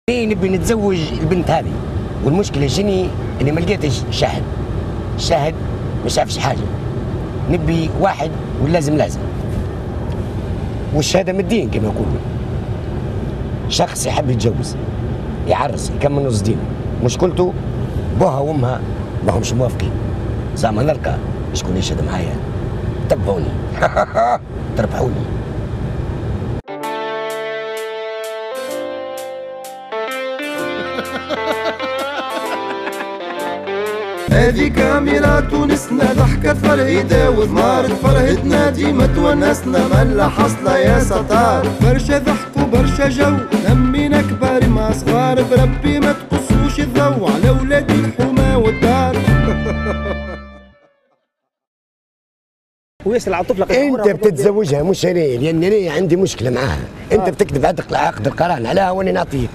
نبي نتزوج البنت هذه، والمشكله شني اني ما لقيتش شاهد. الشاهد ما شافش حاجه. نبي واحد ولازم والشهاده من الدين كما يقولوا. شخص يحب يتجوز يعرس يكمل نص دينه، مشكلته بوها وامها ما همش موافقين. زعما نلقى شكون يشهد معايا. تبعوني تربحوني. هذه كاميرا تونسنا ضحكت فرهيدة وثمارت فرهدنا ديما تونسنا ملا حصلة يا ستار. برشا ضحك وبرشا جو لمينا كبار مع صغار، بربي ما تقصوش الضو على ولاد الحومة والدار. ويسأل على طفلك انت بتتزوجها مش انا، لان انا عندي مشكله معاها. انت بتكتب عقد القران عليها وانا نعطيك.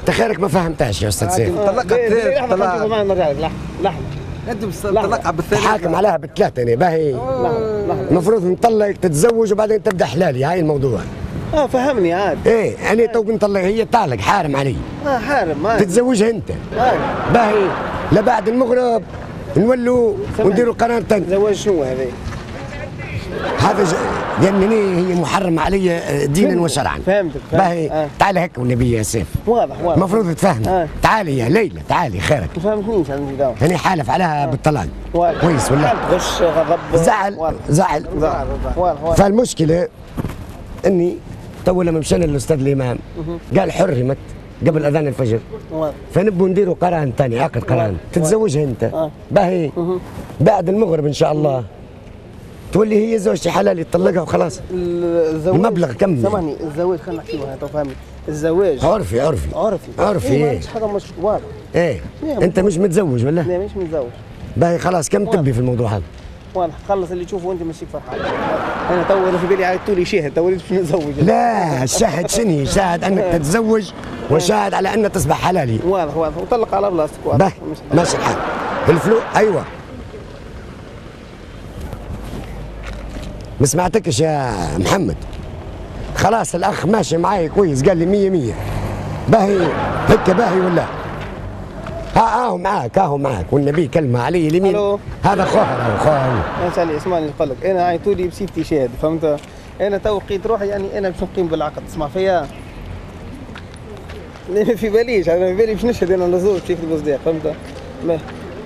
تخيرك ما فهمتهاش يا استاذ سيف. طلقها معنا نرجع لك. لحظه انت طلقها بالثاني. حاكم عليها بالثلاثه انا باهي. المفروض نطلق تتزوج وبعدين تبدا حلالي. هاي الموضوع. فهمني عاد. ايه انا تو بنطلق، هي طالق حارم علي. حارم ما تتزوجها انت. باهي لا بعد المغرب نولوا ونديروا قرار ثاني. تزوج شنو هذا؟ هذا لانني هي محرمه علي دينا وشرعا. فهمتك. باهي تعال هيك والنبي يا سيف. واضح. المفروض تفهم. تعالي يا ليلى تعالي خيرك. ما فهمتنيش انا. انا حالف عليها بالطلاق. كويس ولا؟ غش غضب زعل. فالمشكله اني تو لما مشينا للاستاذ الامام قال حرمت قبل اذان الفجر. فنبوا نديروا قران ثاني، عقد قران تتزوجها انت. باهي بعد المغرب ان شاء الله تولي هي زوجتي حلال يطلقها وخلاص. المبلغ كم؟ سامحني، الزواج خلينا نحكيوها تو فهمني. الزواج عرفي ايه مش حاجه مش واضح. ايه انت مش متزوج ولا؟ لا مش متزوج. باهي خلاص كم تبي في الموضوع هذا؟ واضح. خلص اللي تشوفه وانت ماشيك فرحان. انا تو انا في بالي عيطوا لي شاهد تو باش نتزوج. لا الشاهد شنو؟ شاهد انك تتزوج وشاهد على ان تصبح حلالي. واضح وطلق على بلاصتك. واضح ماشي الحال. الفلوس ايوه. ما سمعتكش يا محمد. خلاص الاخ ماشي معاي كويس، قال لي 100 باهي هيك باهي ولا؟ هاهو معاك والنبي كلمه علي اليمين. هذا خوها. اسمعني نقول لك، انا عيطوا لي بسيتي شاهد فهمت؟ انا تو لقيت روحي يعني انا باش نقيم بالعقد. تسمع فيا؟ ما في باليش، انا في بالي باش نشهد انا لزوج كيف القصدير فهمت؟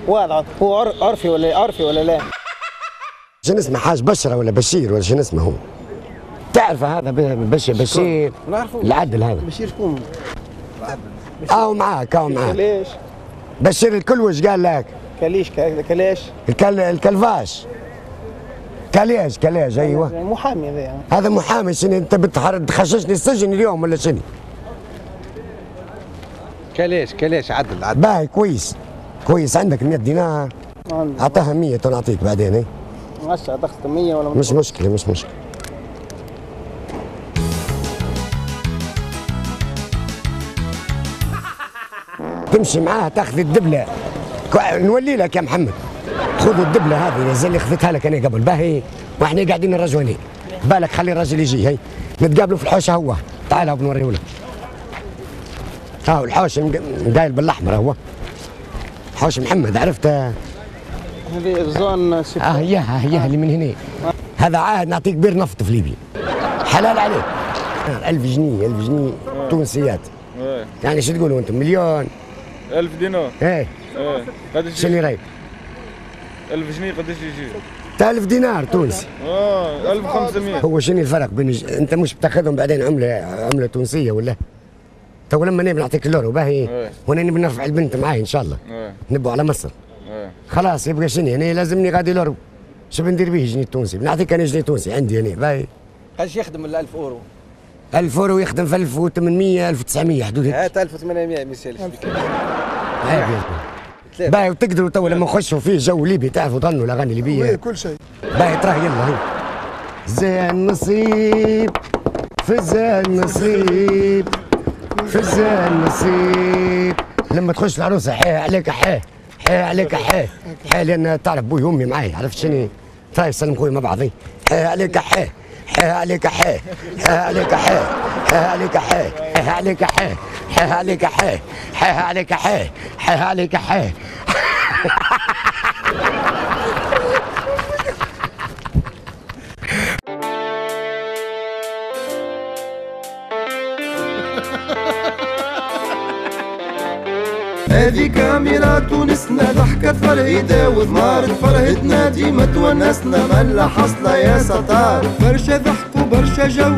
واضح. هو عرفي ولا لا؟ شنو اسمه حاج بشرة ولا بشير ولا شنو اسمه هو؟ تعرف هذا بشير نعرفه. العدل هذا. بشير شكون؟ معاك. كليش؟ بشير الكلوش قال لك. كلاش؟ الكلفاش. كلاش ايوه. محامي هذا يعني. هذا محامي. شنو انت بتخششني السجن اليوم ولا شنو؟ كلاش عدل. باهي كويس عندك 100 دينار. اعطاها 100 ونعطيك بعدين. ايه عشرة دخلت 100 ولا مش مشكلة. تمشي معاها تاخذ الدبلة. نولي لك يا محمد. خذ الدبلة هذه زي اللي خذيتها لك انا قبل. باهي واحنا قاعدين الرجوانين. بالك خلي الراجل يجي. هي نتقابلوا في الحوشة. هو تعال بنوريه لك. الحوش مدايل بالاحمر. هو حوش محمد عرفته. هذه الزون اياها اللي من هنا. هذا عاد نعطيك بير نفط في ليبيا حلال عليك. 1000 جنيه تونسيات. يعني شو تقولوا انتم؟ مليون 1000 دينار. ايه قداش شنو رايك؟ 1000 جنيه قداش يجي؟ 1000 دينار تونسي. 1500. هو شنو الفرق بين انت مش بتاخذهم بعدين عمله تونسيه ولا؟ تو لما نبي نعطيك اللورو باهي وانا نبي نرفع البنت معاي ان شاء الله. نبوا على مصر. خلاص يبقى شنو يعني لازمني غادي لورو. شو بندير به جنيه تونسي؟ بنعطيك انا جنيه تونسي عندي هنا باهي. ايش يخدم ال 1000 اورو؟ 1000 اورو يخدم في 1800 1900 حدود هيك. هات 1800 ما يسالش. باهي وتقدروا تو لما نخشوا فيه جو ليبي تعرفوا ضلوا الاغاني الليبيه كل شيء. باهي تراه يلا هي. زين نصيب في النصيب لما تخش العروسه حيه عليك حيه لان تعرف بوي وامي معي عرفت شنو؟ تراي سلم خويا مع بعضي. حيه عليك حيه حيه عليك حيه، حيه عليك حيه، حيه عليك حيه. هذه كاميرا تونسنا ضحكة فرهدة وضمارة فرهدنا ديما تونسنا ملا حصلة يا ستار برشا ضحك وبرشا جو